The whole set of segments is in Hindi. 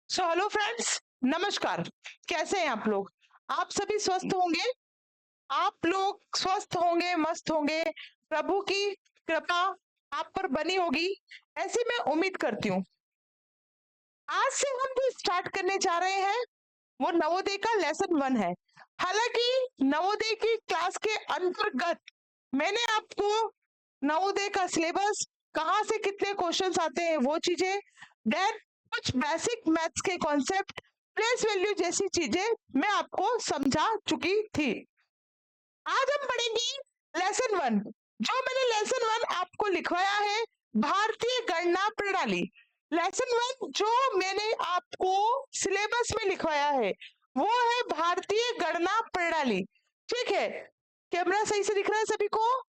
सो हेलो फ्रेंड्स, नमस्कार। कैसे हैं आप लोग? आप सभी स्वस्थ होंगे। आप लोग स्वस्थ होंगे, मस्त होंगे। प्रभु की कृपा आप पर बनी होगी, ऐसी मैं उम्मीद करती हूँ। आज से हम जो स्टार्ट करने जा रहे हैं वो नवोदय का लेसन 1 है। हालांकि नवोदय की क्लास के अंतर्गत मैंने आपको नवोदय का सिलेबस, कहाँ से कितने क्वेश्चंस आते हैं वो चीजें, देन कुछ बेसिक मैथ्स के कॉन्सेप्ट, प्लेस वैल्यू जैसी चीजें मैं आपको समझा चुकी थी। आज हम पढ़ेंगे लेसन 1। जो मैंने लेसन 1 आपको लिखवाया है, भारतीय गणना प्रणाली। लेसन 1 जो मैंने आपको सिलेबस में लिखवाया है वो है भारतीय गणना प्रणाली। ठीक है, कैमरा सही से दिख रहा है सभी को?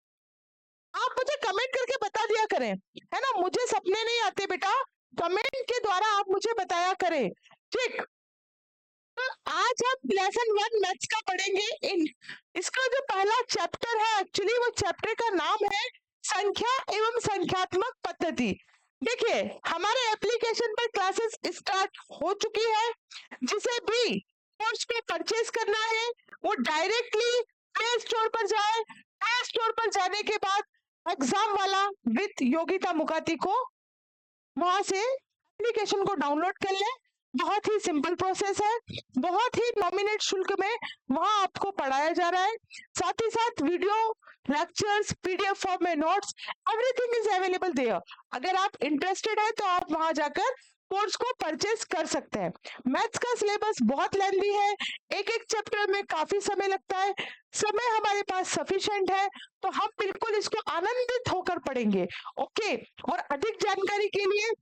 आप मुझे कमेंट करके बता दिया करें, है ना? मुझे सपने नहीं आते बेटा, कमेंट के द्वारा आप मुझे बताया करें। ठीक, तो आज हम लेसन 1 मैथ्स का पढ़ेंगे। इसका जो पहला चैप्टर है, एक्चुअली वो चैप्टर का नाम है संख्या एवं संख्यात्मक पद्धति। देखिए, हमारे एप्लीकेशन पर क्लासेस स्टार्ट हो चुकी है। जिसे भी कोर्स को परचेज करना है वो डायरेक्टली प्ले स्टोर पर जाए। प्ले स्टोर पर जाने के बाद एग्जाम वाला विद योगिता मुखाती को वहां से एप्लीकेशन को डाउनलोड कर ले। बहुत ही सिंपल प्रोसेस है, बहुत ही नॉमिनेट शुल्क में वहां आपको पढ़ाया जा रहा है। साथ ही साथ वीडियो लेक्चर्स, पीडीएफ फॉर्म में notes, everything is available there. अगर आप इंटरेस्टेड है तो आप वहां जाकर कोर्स को परचेज कर सकते हैं। मैथ्स का सिलेबस बहुत लेंथी है, एक एक चैप्टर में काफी समय लगता है। समय हमारे पास सफिशिएंट है तो हम बिल्कुल इसको आनंदित होकर पढ़ेंगे। ओके, और अधिक जानकारी के लिए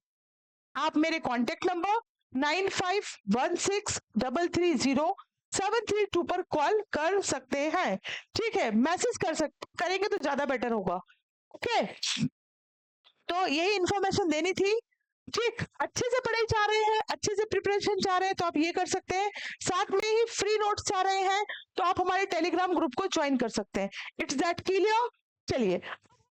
आप मेरे कॉन्टेक्ट नंबर 9516330732 पर कॉल कर सकते हैं। ठीक है, मैसेज करेंगे तो ज्यादा बेटर होगा। ओके, तो यही इंफॉर्मेशन देनी थी। ठीक, अच्छे से पढ़ाई चाह रहे हैं, अच्छे से प्रिपरेशन चाह रहे हैं तो आप ये कर सकते हैं। साथ में ही फ्री नोट्स चाह रहे हैं तो आप हमारे टेलीग्राम ग्रुप को ज्वाइन कर सकते हैं। It's that clear? चलिए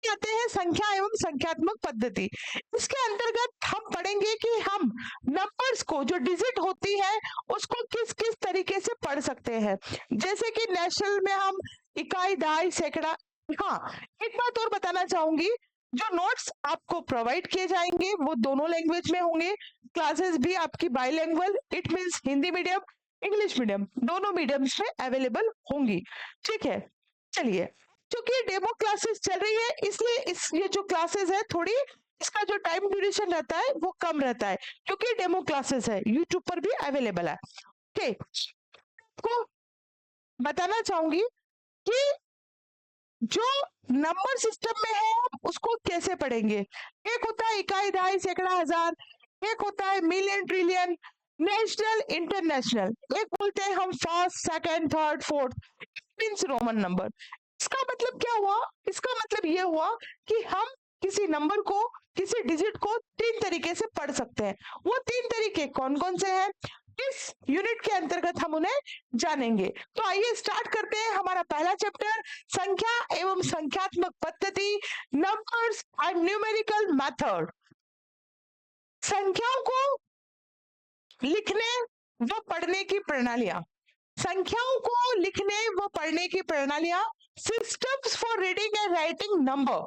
आते हैं संख्या एवं संख्यात्मक पद्धति। इसके अंतर्गत हम पढ़ेंगे कि हम नंबर्स को, जो डिजिट होती है, उसको किस किस तरीके से पढ़ सकते हैं। जैसे कि नेशनल में हम इकाई, दहाई, सैकड़ा। हाँ, एक बात और बताना चाहूंगी, जो नोट्स आपको प्रोवाइड किए जाएंगे वो दोनों लैंग्वेज में होंगे। क्लासेस भी आपकी bilingual, it means Hindi medium, English medium, दोनों मीडियम्स में अवेलेबल होंगी। ठीक है, चलिए, क्योंकि डेमो क्लासेस चल रही है इसलिए ये जो क्लासेस है थोड़ी, इसका जो टाइम ड्यूरेशन रहता है वो कम रहता है, क्योंकि डेमो क्लासेस है, यूट्यूब पर भी अवेलेबल है। ओके, आपको बताना चाहूंगी कि जो नंबर सिस्टम में है उसको कैसे पढ़ेंगे। एक होता है इकाई, दहाई, सैकड़ा, हजार। एक होता है मिलियन, ट्रिलियन, नेशनल, इंटरनेशनल। एक बोलते हैं हम first, second, third, fourth, means Roman number. इसका मतलब क्या हुआ? इसका मतलब ये हुआ कि हम किसी नंबर को, किसी डिजिट को 3 तरीके से पढ़ सकते हैं। वो 3 तरीके कौन कौन से हैं, इस यूनिट के अंतर्गत हम उन्हें जानेंगे। तो आइए स्टार्ट करते हैं हमारा पहला चैप्टर, संख्या एवं संख्यात्मक पद्धति, नंबर्स एंड न्यूमेरिकल मेथड। संख्याओं को लिखने व पढ़ने की प्रणालियां। संख्याओं को लिखने व पढ़ने की प्रणालियां, systems for reading and writing number.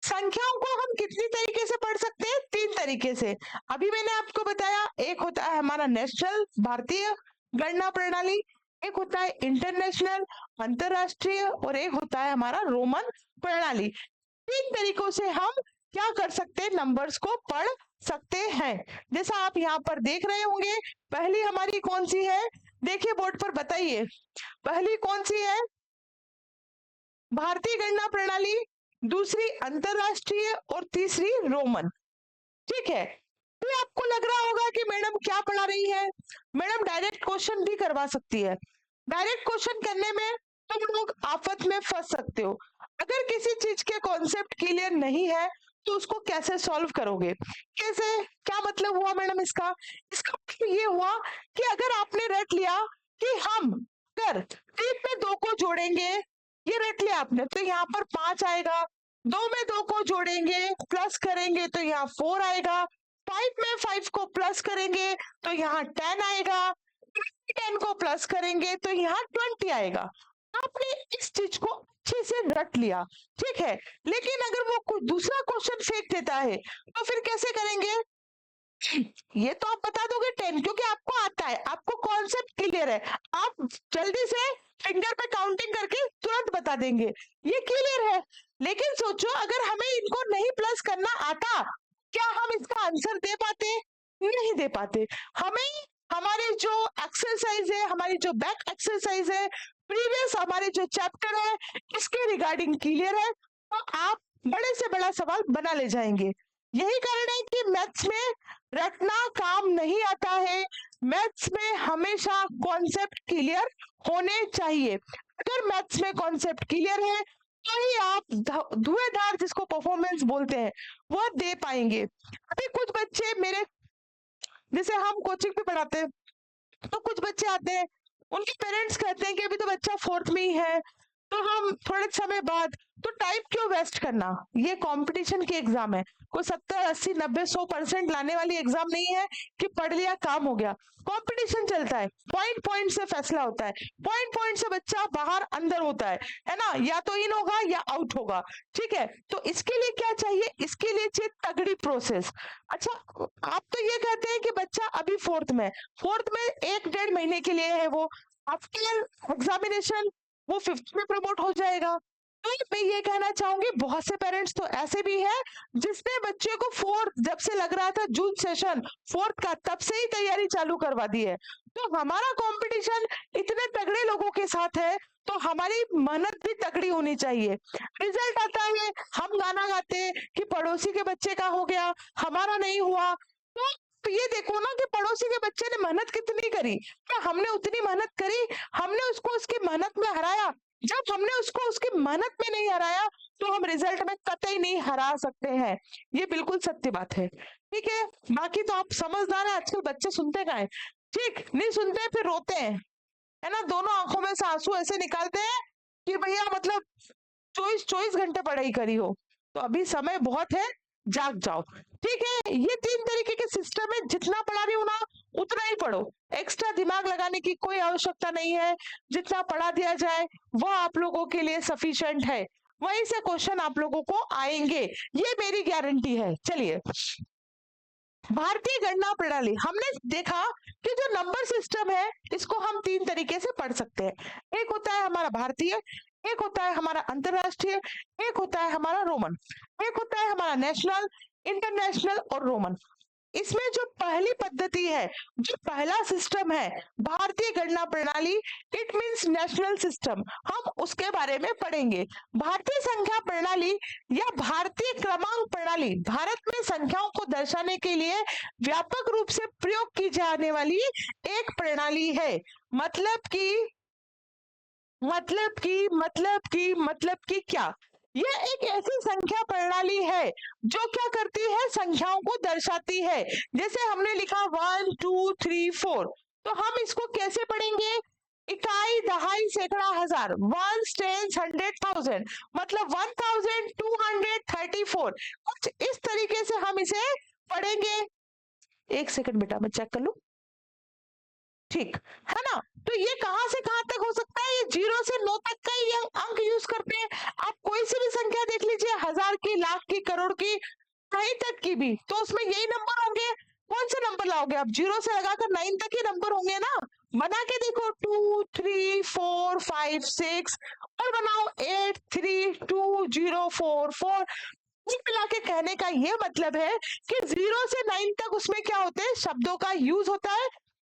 संख्याओं को हम कितनी तरीके से पढ़ सकते हैं? 3 तरीके से। अभी मैंने आपको बताया, एक होता है हमारा नेशनल, भारतीय गणना प्रणाली, एक होता है इंटरनेशनल, अंतरराष्ट्रीय, और एक होता है हमारा रोमन प्रणाली। 3 तरीकों से हम क्या कर सकते हैं, नंबर्स को पढ़ सकते हैं। जैसा आप यहाँ पर देख रहे होंगे, पहली हमारी कौन सी है? देखिए बोर्ड पर, बताइए पहली कौन सी है? भारतीय गणना प्रणाली, दूसरी अंतरराष्ट्रीय और तीसरी रोमन। ठीक है, तो आपको लग रहा होगा कि मैडम क्या पढ़ा रही है। मैडम डायरेक्ट क्वेश्चन भी करवा सकती है। डायरेक्ट क्वेश्चन करने में तुम लोग आफत में फंस सकते हो। अगर किसी चीज के कॉन्सेप्ट क्लियर नहीं है तो उसको कैसे सॉल्व करोगे? कैसे, क्या मतलब हुआ मैडम इसका? इसका मतलब ये हुआ कि अगर आपने रट लिया कि हम अगर 3 में 2 को जोड़ेंगे, ये रट लिया आपने, तो यहाँ पर 5 आएगा। 2 में 2 को जोड़ेंगे, प्लस करेंगे तो यहाँ 4 आएगा। 5 में 5 को प्लस प्लस करेंगे तो यहाँ 10 आएगा, 10 को प्लस करेंगे तो यहाँ 20 आएगा। आपने इस चीज को अच्छे से रट लिया, ठीक है। लेकिन अगर वो कोई दूसरा क्वेश्चन फेंक देता है तो फिर कैसे करेंगे? ये तो आप बता दोगे 10, क्योंकि आपको आता है, आपको कॉन्सेप्ट क्लियर है, आप जल्दी से फिंगर पे काउंटिंग करके तुरंत बता देंगे, ये क्लियर है। लेकिन सोचो अगर हमें इनको नहीं प्लस करना आता, क्या हम इसका आंसर दे पाते? नहीं दे पाते। हमें हमारे जो एक्सरसाइज है, हमारी जो बैक एक्सरसाइज है, प्रीवियस हमारे जो चैप्टर है, इसके रिगार्डिंग क्लियर है, तो आप बड़े से बड़ा सवाल बना ले जाएंगे। यही कारण है कि मैथ्स में रटना काम नहीं आता है। मैथ्स में हमेशा कॉन्सेप्ट क्लियर होने चाहिए। अगर मैथ्स में कॉन्सेप्ट क्लियर है तो ही आप धुएंधार, जिसको परफॉर्मेंस बोलते हैं, वह दे पाएंगे। अभी कुछ बच्चे मेरे, जैसे हम कोचिंग पे पढ़ाते हैं, तो कुछ बच्चे आते हैं, उनके पेरेंट्स कहते हैं कि अभी तो बच्चा 4th में ही है, तो हम थोड़े समय बाद, तो टाइम क्यों वेस्ट करना? ये कंपटीशन की एग्जाम है, कोई 70, 80, 90, 100% लाने वाली एग्जाम नहीं है कि पढ़ लिया काम हो गया। कंपटीशन चलता है, पॉइंट पॉइंट से फैसला होता है, पॉइंट पॉइंट से बच्चा बाहर अंदर होता है ना, या तो इन होगा या आउट होगा, ठीक है। तो इसके लिए क्या चाहिए? इसके लिए चाहिए तगड़ी प्रोसेस। अच्छा, आप तो ये कहते हैं कि बच्चा अभी 4th में 1-1.5 महीने के लिए है, वो आफ्टर एग्जामिनेशन वो 5th में प्रमोट हो जाएगा। तो मैं ये कहना चाहूंगी, बहुत से पेरेंट्स तो ऐसे भी है जिसने बच्चे को 4th, जब से लग रहा था जून सेशन 4th का, तब से ही तैयारी चालू करवा दी है। तो हमारा कंपटीशन इतने तगड़े लोगों के साथ है, तो हमारी मेहनत भी तगड़ी होनी चाहिए। रिजल्ट आता है, हम गाना गाते हैं कि पड़ोसी के बच्चे का हो गया, हमारा नहीं हुआ। तो ये देखो ना कि पड़ोसी के बच्चे ने मेहनत कितनी करी, क्या हमने उतनी मेहनत करी? हमने उसको उसकी मेहनत में हराया। जब हमने उसको उसकी मेहनत में नहीं हराया, तो हम रिजल्ट में कतई नहीं हरा सकते हैं। ये बिल्कुल सत्य बात है, ठीक है। बाकी तो आप समझदार है, आजकल बच्चे सुनते का है, ठीक नहीं सुनते फिर रोते हैं, है ना, दोनों आंखों में से आंसू ऐसे निकालते हैं कि भैया मतलब 24 घंटे पढ़ाई करी हो। तो अभी समय बहुत है, जाग जाओ, ठीक है। ये 3 तरीके के सिस्टम है, जितना पढ़ा रही हूं ना उतना ही पढ़ो, एक्स्ट्रा दिमाग लगाने की कोई आवश्यकता नहीं है। जितना पढ़ा दिया जाए वह आप लोगों के लिए सफिशिएंट है, वहीं से क्वेश्चन आप लोगों को आएंगे, ये मेरी गारंटी है। चलिए, भारतीय गणना प्रणाली, हमने देखा कि जो नंबर सिस्टम है इसको हम 3 तरीके से पढ़ सकते हैं। एक होता है हमारा भारतीय, एक होता है हमारा अंतरराष्ट्रीय, एक होता है हमारा रोमन, एक होता है हमारा नेशनल, इंटरनेशनल और रोमन। इसमें जो पहली पद्धति है, जो पहला सिस्टम है भारतीय गणना प्रणाली, इट मींस नेशनल सिस्टम, हम उसके बारे में पढ़ेंगे। भारतीय संख्या प्रणाली या भारतीय क्रमांक प्रणाली भारत में संख्याओं को दर्शाने के लिए व्यापक रूप से प्रयोग की जाने वाली एक प्रणाली है। मतलब की क्या? यह एक ऐसी संख्या प्रणाली है जो क्या करती है? संख्याओं को दर्शाती है। जैसे हमने लिखा 1 2 3 4, तो हम इसको कैसे पढ़ेंगे? इकाई, दहाई, सैकड़ा, हजार, 1 10 100 1000, मतलब 1234। कुछ इस तरीके से हम इसे पढ़ेंगे। एक सेकंड बेटा, मैं चेक कर लूं, ठीक है ना। तो ये कहां से कहां तक हो सकता है? ये 0 से 9 तक का ही अंक यूज करते हैं। आप कोई सी भी संख्या देख लीजिए, 1000 की, लाख की, करोड़ की, कहीं तक की भी, तो उसमें यही नंबर होंगे। कौन से नंबर लाओगे आप? 0 से लगाकर 9 तक ही नंबर होंगे ना। बना के देखो, 2 3 4 5 6, और बनाओ 8 3 2 0 4 4। मिला के कहने का ये मतलब है कि 0 से 9 तक उसमें क्या होते हैं? शब्दों का यूज होता है,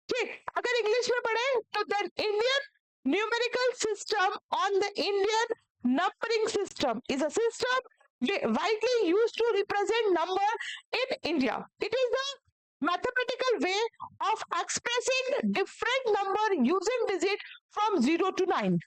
ठीक। अगर इंग्लिश में पढ़े तो the Indian numerical system on the Indian numbering system is a system widely used to represent number in India. It is the mathematical way of expressing different number using digit from 0 to 9.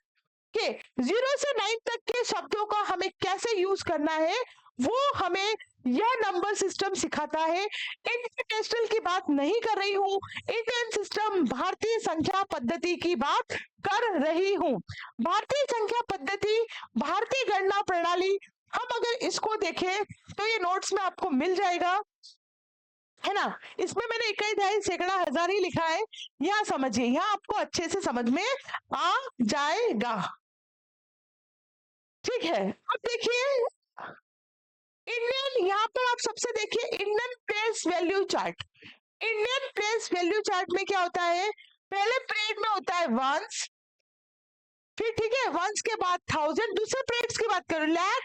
के 0 से 9 तक के शब्दों का हमें कैसे यूज करना है, वो हमें यह नंबर सिस्टम सिखाता है। इंटरनेशनल की बात नहीं कर रही हूं, इंडियन सिस्टम, भारतीय संख्या पद्धति की बात कर रही हूं। भारतीय संख्या पद्धति, भारतीय गणना प्रणाली, हम अगर इसको देखें तो ये नोट्स में आपको मिल जाएगा। है ना। इसमें मैंने इकाई, दहाई, सैकड़ा, हजार ही लिखा है। यहाँ समझिए, यहाँ आपको अच्छे से समझ में आ जाएगा। ठीक है, अब देखिए इंडियन, यहाँ पर आप सबसे देखिए Indian place value chart. Indian place value chart में क्या होता है, पहले पीरियड में होता है वंस, फिर ठीक है वंस के बाद थाउजेंड, दूसरे पीरियड्स की बात करो लाख,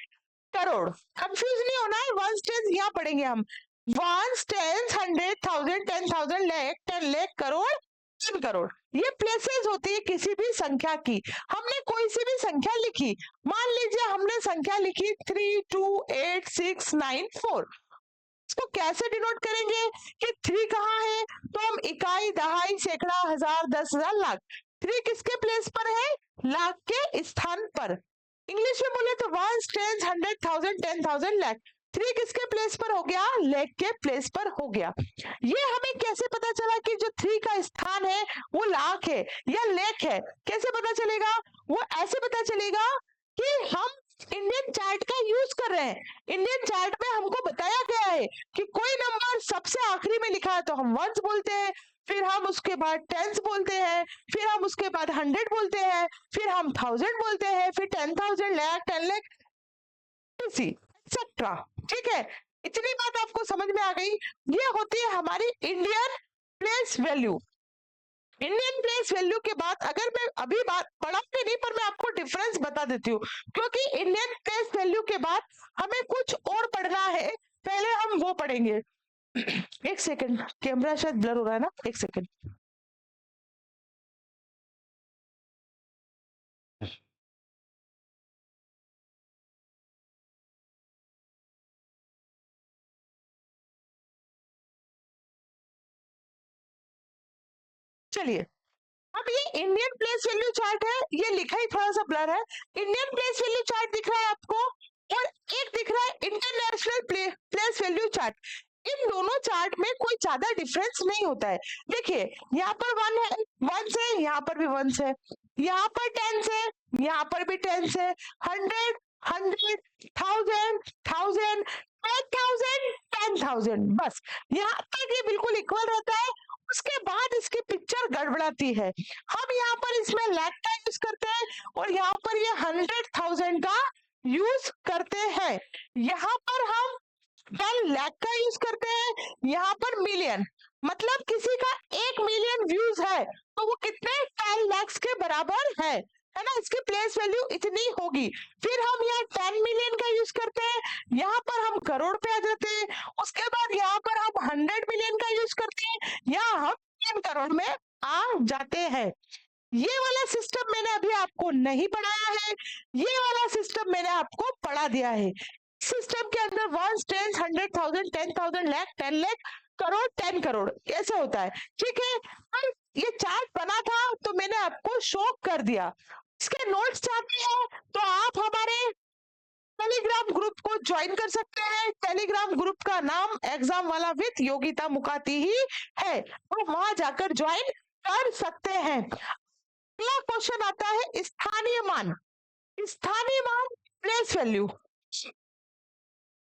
करोड़। कंफ्यूज नहीं होना है, वंस टेंस यहाँ पढ़ेंगे हम, वंस, टेंस, 100,000, 10,000, लाख, 10 लाख, करोड़, 10 करोड़। ये प्लेसेस होती है किसी भी संख्या की। हमने कोई सी भी संख्या लिखी, मान लीजिए हमने संख्या लिखी 328694, इसको कैसे डिनोट करेंगे कि 3 कहाँ है, तो हम इकाई, दहाई, सैकड़ा, हजार, 10,000, लाख। 3 किसके प्लेस पर है, लाख के स्थान पर। इंग्लिश में बोले तो वंस, टेंस, 100,000, 10,000, लाख। 3 किसके प्लेस पर हो गया, लाख के प्लेस पर हो गया। ये हमें कैसे पता चला कि जो 3 का स्थान है वो लाख है या लाख है, कैसे पता चलेगा, वो ऐसे पता चलेगा कि हम इंडियन चार्ट का यूज कर रहे हैं। इंडियन चार्ट में हमको बताया गया है कि कोई नंबर सबसे आखिरी में लिखा है तो हम वंस बोलते हैं, फिर हम उसके बाद टेंस बोलते हैं, फिर हम उसके बाद 100 बोलते हैं, फिर हम 1000 बोलते हैं, फिर 10,000, लाख, 10 लाख, एक्सेट्रा। ठीक है, इतनी बात आपको समझ में आ गई। ये होती है हमारी Indian place value. Indian place value के बाद अगर मैं अभी बात पढ़ाऊंगी नहीं, पर मैं आपको डिफरेंस बता देती हूँ, क्योंकि इंडियन प्लेस वैल्यू के बाद हमें कुछ और पढ़ना है, पहले हम वो पढ़ेंगे। एक सेकंड, कैमरा शायद ब्लर हो रहा है ना, एक सेकंड। चलिए, अब ये इंडियन प्लेस वैल्यू चार्ट है, ये लिखा ही थोड़ा सा ब्लर है। इंडियन प्लेस वैल्यू चार्ट दिख रहा है आपको, और एक दिख रहा है इंटरनेशनल प्लेस वैल्यू चार्ट। इन दोनों चार्ट में कोई ज्यादा डिफरेंस नहीं होता है। देखिए यहाँ पर 1 है, 1 है, यहाँ पर भी 1 है, यहाँ पर 10 है, यहाँ पर भी 10 है, 100, 100, 1000, 1000, 10,000, 10,000, बस यहाँ तक ये बिल्कुल इक्वल रहता है। उसके बाद इसकी पिक्चर गड़बड़ाती है। हम यहाँ पर इसमें लाख का यूज करते हैं और यहाँ पर ये 100,000 का यूज करते हैं। यहाँ पर हम 10 लाख का यूज करते हैं, यहाँ पर मिलियन, मतलब किसी का 1 मिलियन व्यूज है तो वो कितने 10 लाख के बराबर है ना, इसकी प्लेस वैल्यू इतनी होगी। फिर हम यहाँ 10 मिलियन का यूज करते हैं, यहाँ पर हम करोड़ पे आ जाते हैं। उसके बाद यहाँ पर हम 100 मिलियन का यूज करते हैं, यहाँ हम 10 करोड़ में आ जाते हैं। ये वाला सिस्टम मैंने अभी आपको नहीं पढ़ाया है, ये वाला सिस्टम मैंने आपको पढ़ा दिया है। सिस्टम के अंदर 1, 10, 100,000, 10,000, लाख, 10 लाख, करोड़, 10 करोड़ ऐसे होता है। ठीक है, और ये चार्ट बना था तो मैंने आपको शो कर दिया। इसके नोट्स चाहते हैं तो आप हमारे टेलीग्राम ग्रुप को ज्वाइन कर सकते हैं। टेलीग्राम ग्रुप का नाम एग्जाम वाला विद योगिता मुकाती ही है, तो वहां जाकर ज्वाइन कर सकते हैं। अगला क्वेश्चन आता है स्थानीय मान। स्थानीय मान प्लेस वैल्यू,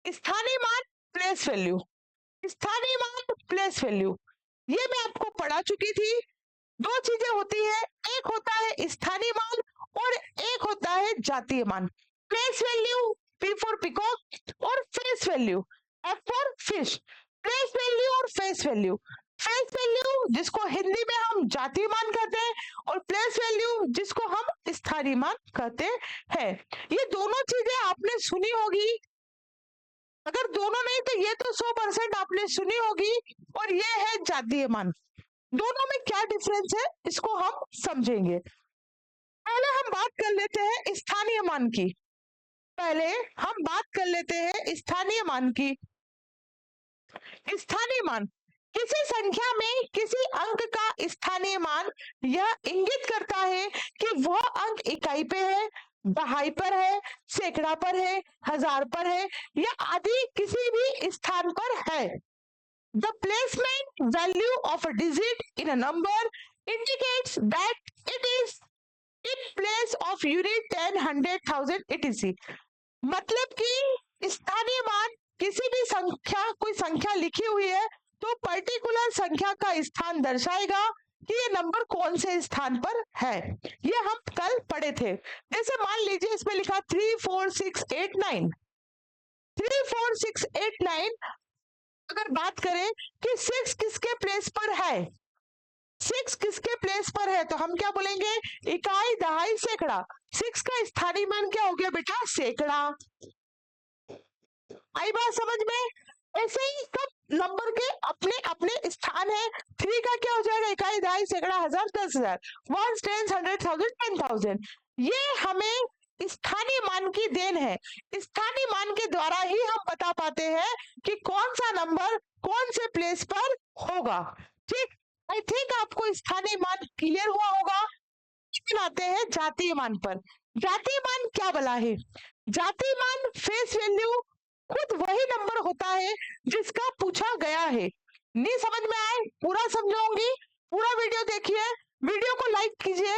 स्थानीय मान प्लेस वैल्यू, स्थानीय मान प्लेस वैल्यू, ये मैं आपको पढ़ा चुकी थी। दो चीजें होती है, एक होता है स्थानीय मान और एक होता है जातीय मान। Place value, P for peacock, और face value, F for fish. Place value और फेस वैल्यू, फेस वैल्यू जिसको हिंदी में हम जातीय मान कहते हैं, और प्लेस वैल्यू जिसको हम स्थानीय मान कहते हैं। ये दोनों चीजें आपने सुनी होगी, अगर दोनों नहीं तो ये तो 100% आपने सुनी होगी। और ये है जातीय मान। दोनों में क्या डिफरेंस है इसको हम समझेंगे। पहले हम बात कर लेते हैं स्थानीय मान की, पहले हम बात कर लेते हैं स्थानीय मान की। स्थानीय मान किसी संख्या में किसी अंक का स्थानीय मान यह इंगित करता है कि वह अंक इकाई पे है, दहाई पर है, सैकड़ा पर है, हजार पर है, या आदि किसी भी स्थान पर है। The placement value of a digit in a number indicates that it is in place of unit 10, 100,000 etc. मतलब कि स्थानीय मान किसी भी संख्या, कोई संख्या लिखी हुई है तो पर्टिकुलर संख्या का स्थान दर्शाएगा कि ये नंबर कौन से स्थान पर है। ये हम कल पढ़े थे। जैसे मान लीजिए इसमें लिखा 3 4 6 8 9, 3 4 6 8 9। अगर बात करें कि 6 किसके प्लेस पर है, 6 किसके प्लेस पर है, तो हम क्या बोलेंगे, इकाई, दहाई, सैकड़ा। 6 का स्थानीय मान क्या हो गया बेटा, सैकड़ा। आई बात समझ में? ऐसे ही सब नंबर के अपने अपने स्थान है। 3 का क्या हो जाएगा, इकाई, दहाई, सैकड़ा, हजार, 10,000, 1 10 100,000 10,000। ये हमें स्थानीय मान की देन है। स्थानीय मान के द्वारा ही हम बता पाते हैं कि कौन सा नंबर कौन से प्लेस पर होगा। ठीक, आई थिंक आपको स्थानीय मान क्लियर हुआ होगा। आते हैं जातीय मान पर। जातीय मान क्या बला है? जातीय मान फेस वैल्यू खुद वही नंबर होता है जिसका पूछा गया है। नहीं समझ में आए, पूरा समझाऊंगी, पूरा वीडियो देखिए, वीडियो को लाइक कीजिए,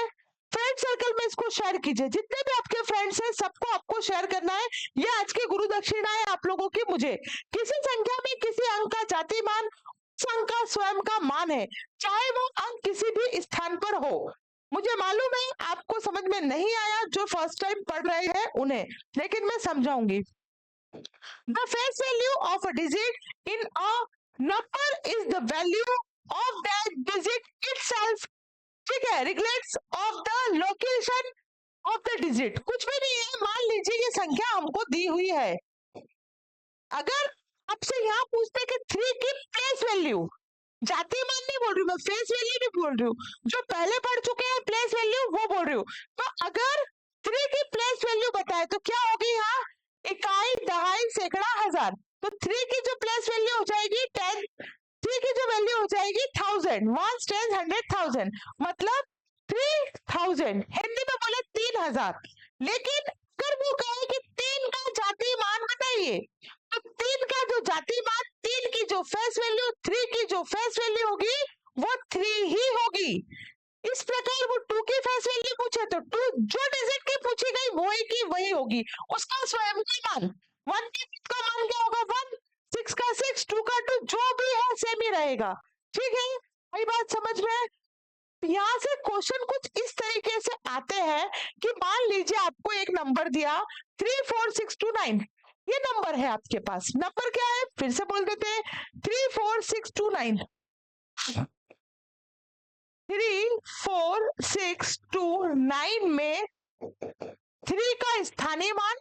फ्रेंड सर्कल में इसको शेयर कीजिए। जितने भी आपके फ्रेंड्स हैं सबको आपको शेयर करना है। ये आज की गुरु दक्षिणा है आप लोगों की मुझे। किसी संख्या में किसी अंक का जातीय मान उस अंक का स्वयं का मान है, चाहे वो अंक किसी भी स्थान पर हो। मुझे मालूम है आपको समझ में नहीं आया, जो फर्स्ट टाइम पढ़ रहे हैं उन्हें, लेकिन मैं समझाऊंगी। The face value of a digit in a number is the value of that digit itself. ठीक है, regardless of the location of the digit। कुछ भी नहीं है, मान लीजिए ये संख्या हमको दी हुई है। अगर आपसे यहाँ पूछते कि 3 की प्लेस वैल्यू, जातीय मान नहीं बोल रही मैं, फेस वैल्यू नहीं बोल रही हूँ, जो पहले पढ़ चुके हैं प्लेस वैल्यू वो बोल रही हूँ। तो अगर 3 की प्लेस वैल्यू बताए तो क्या होगी, यहाँ इकाई, दहाई, सैकड़ा, हजार। तो 3 की जो प्लेस वैल्यू हो जाएगी 10, 3 की जो वैल्यू हो जाएगी 1000, 1 10 100,000, मतलब 3000। हिंदी में बोले 3000। लेकिन अगर वो कहे कि 3 का जातीय मान बताइए, तो 3 का जो जातीय मान, 3 की जो फेस वैल्यू, 3 की जो फेस वैल्यू होगी वो 3 ही होगी। इस प्रकार वो 2 की फेस वैल्यू पूछे तो 2 जो डिजिट की पूछी गई वही की वही होगी, उसका स्वयं का मान। 1 का मान क्या होगा 1, 6 का 6, 2 का 2, जो भी है सेम ही रहेगा। ठीक है, वही बात समझ में? यहाँ से क्वेश्चन कुछ इस तरीके से आते हैं कि मान लीजिए आपको एक नंबर दिया 3 4 6 2 9, ये नंबर है आपके पास। नंबर क्या है, फिर से बोल देते हैं, 3 4 6 2 9। 3 4 6 2 9 में 3 का स्थानीय मान,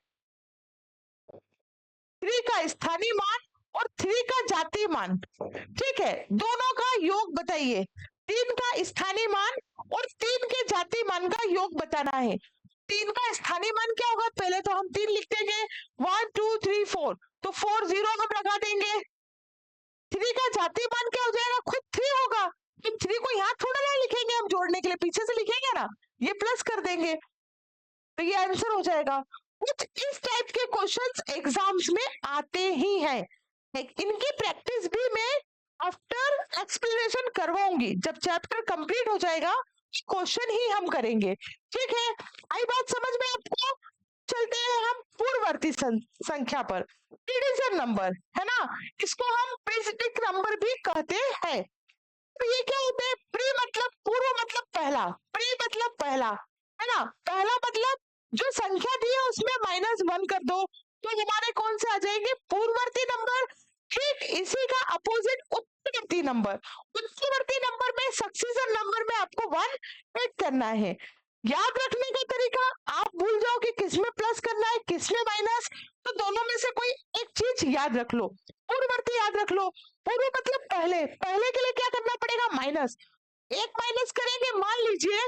3 का स्थानीय मान और 3 का जातीय मान, ठीक है, दोनों का योग बताइए। 3 का स्थानीय मान और 3 के जातीय मान का योग बताना है। 3 का स्थानीय मान क्या होगा, पहले तो हम 3 लिख देंगे, 1 2 3 4, तो 4 0 हम लगा देंगे। 3 का जातीय मान क्या हो जाएगा, खुद 3 होगा। तो 3 को यहाँ थोड़ा ना लिखेंगे हम जोड़ने के लिए, पीछे से लिखेंगे ना, ये प्लस कर देंगे, तो ये आंसर हो जाएगा। कुछ इस टाइप के क्वेश्चंस एग्जाम्स में आते ही हैं। इनकी प्रैक्टिस भी मैं आफ्टर एक्सप्लेनेशन करवाऊंगी, जब चैप्टर कंप्लीट हो जाएगा क्वेश्चन ही हम करेंगे। ठीक है, आई बात समझ में आपको? चलते हैं हम पूर्ववर्ती संख्या पर। प्रीडिसेसर नंबर है ना, इसको हम प्रीडिसेसर नंबर भी कहते हैं। तो ये क्या होता है, प्री मतलब पूर्व मतलब पहला, प्री मतलब पहला, है ना, पहला मतलब जो संख्या दी है उसमें -1 कर दो तो हमारे कौन से आ जाएंगे, पूर्ववर्ती नंबर। ठीक इसी का अपोजिट उत्तरवर्ती नंबर। उत्तरवर्ती नंबर में सक्सेसर नंबर में आपको 1 ऐड करना है। याद रखने का तरीका, आप भूल जाओ कि किसमें प्लस करना है किसमें माइनस, तो दोनों में से कोई एक चीज याद रख लो, पूर्ववर्ती याद रख लो। पूर्व मतलब पहले, पहले के लिए क्या करना पड़ेगा, माइनस। एक माइनस करेंगे, मान लीजिए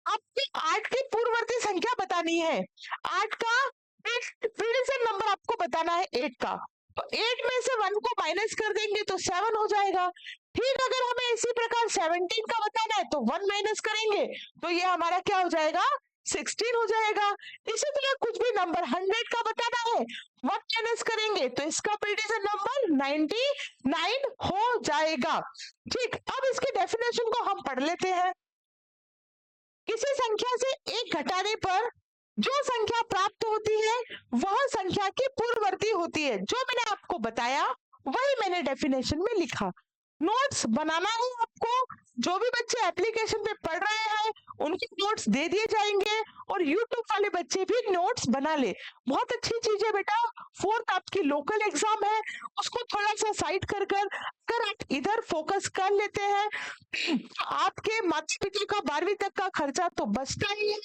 आपको 8 की पूर्ववर्ती संख्या बतानी है, 8 का प्रीडिसेसर नंबर आपको बताना है 8 का, तो 8 में से 1 को माइनस कर देंगे तो 7 हो जाएगा। ठीक, अगर हमें इसी प्रकार 17 का बताना है तो 1 माइनस करेंगे तो ये हमारा क्या हो जाएगा, 16 हो जाएगा। इसी तरह कुछ भी नंबर 100 का बताना है, 1 माइनस करेंगे तो इसका प्रीडिसेसर नंबर 99 हो जाएगा। ठीक, अब इसके डेफिनेशन को हम पढ़ लेते हैं। किसी संख्या से 1 घटाने पर जो संख्या प्राप्त होती है वह संख्या की पूर्ववर्ती होती है। जो मैंने आपको बताया वही मैंने डेफिनेशन में लिखा। नोट्स बनाना है आपको। जो भी बच्चे एप्लीकेशन पे पढ़ रहे हैं उनके नोट्स दे दिए जाएंगे और यूट्यूब वाले बच्चे भी नोट्स बना ले। बहुत अच्छी चीज है बेटा। फोर्थ आपकी लोकल एग्जाम है, उसको थोड़ा सा साइड कर कर अगर आप इधर फोकस कर लेते हैं तो आपके माता पिता का 12वीं तक का खर्चा तो बचता ही है,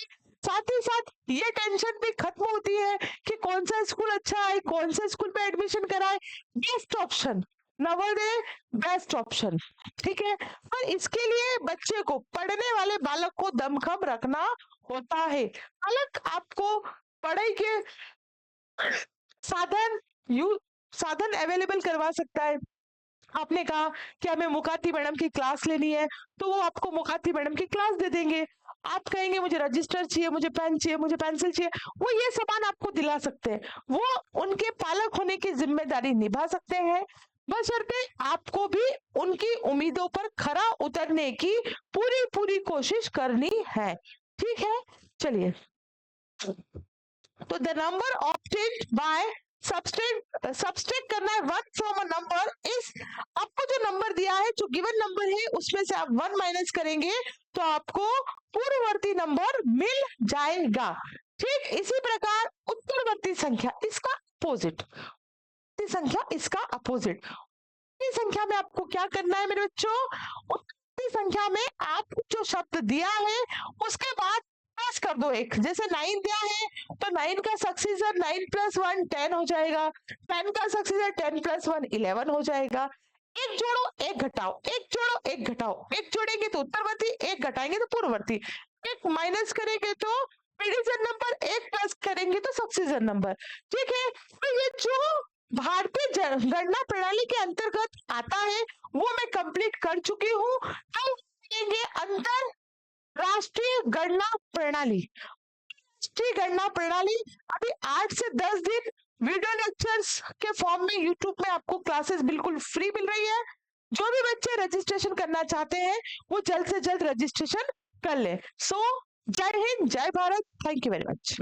साथ ही साथ ये टेंशन भी खत्म होती है कि कौन सा स्कूल अच्छा है, कौन से स्कूल में एडमिशन कराए। Best option Navodaya, best option. ठीक है, पर इसके लिए बच्चे को, पढ़ने वाले बालक को दमखम रखना होता है। बालक आपको पढ़ाई के साधन यू साधन अवेलेबल करवा सकता है। आपने कहा कि हमें मुकाती मैडम की क्लास लेनी है, तो वो आपको मुकाती मैडम की क्लास दे देंगे। आप कहेंगे मुझे रजिस्टर चाहिए, मुझे पेन चाहिए, मुझे पेंसिल चाहिए, वो ये सामान आपको दिला सकते हैं। वो उनके पालक होने की जिम्मेदारी निभा सकते हैं, बशर्ते आपको भी उनकी उम्मीदों पर खरा उतरने की पूरी पूरी कोशिश करनी है। ठीक है, चलिए। तो the number obtained by subtract करना है one from a number is, आपको जो नंबर दिया है, जो गिवन नंबर है उसमें से आप वन माइनस करेंगे तो आपको पूर्ववर्ती नंबर मिल जाएगा। ठीक, इसी प्रकार उत्तरवर्ती संख्या इसका अपोजिट, संख्या इसका अपोजिट। संख्या में आपको क्या करना है मेरे बच्चों, उत्तरवर्ती संख्या में आपको जो शब्द दिया है उसके बाद प्लस कर दो एक। जैसे 9 दिया है तो 9 का सक्सेसर 9 + 1 10 हो जाएगा, 10 का सक्सेसर 10 + 1 11 हो जाएगा। एक जोड़ो एक घटाओ, एक जोड़ो एक घटाओ, एक जोड़ेंगे तो उत्तरवर्ती, एक घटाएंगे तो पूर्ववर्ती, एक माइनस करेंगे तो डिवीजन नंबर, एक प्लस करेंगे तो सक्सेसर नंबर। ठीक है, तो ये जो भारतीय गणना प्रणाली के अंतर्गत आता है वो मैं कंप्लीट कर चुकी हूँ। हम करेंगे अंतर राष्ट्रीय गणना प्रणाली। राष्ट्रीय गणना प्रणाली अभी 8 से 10 दिन वीडियो लेक्चर्स के फॉर्म में यूट्यूब में आपको क्लासेस बिल्कुल फ्री मिल रही है। जो भी बच्चे रजिस्ट्रेशन करना चाहते हैं वो जल्द से जल्द रजिस्ट्रेशन कर ले। सो जय हिंद, जय Bharat, thank you very much.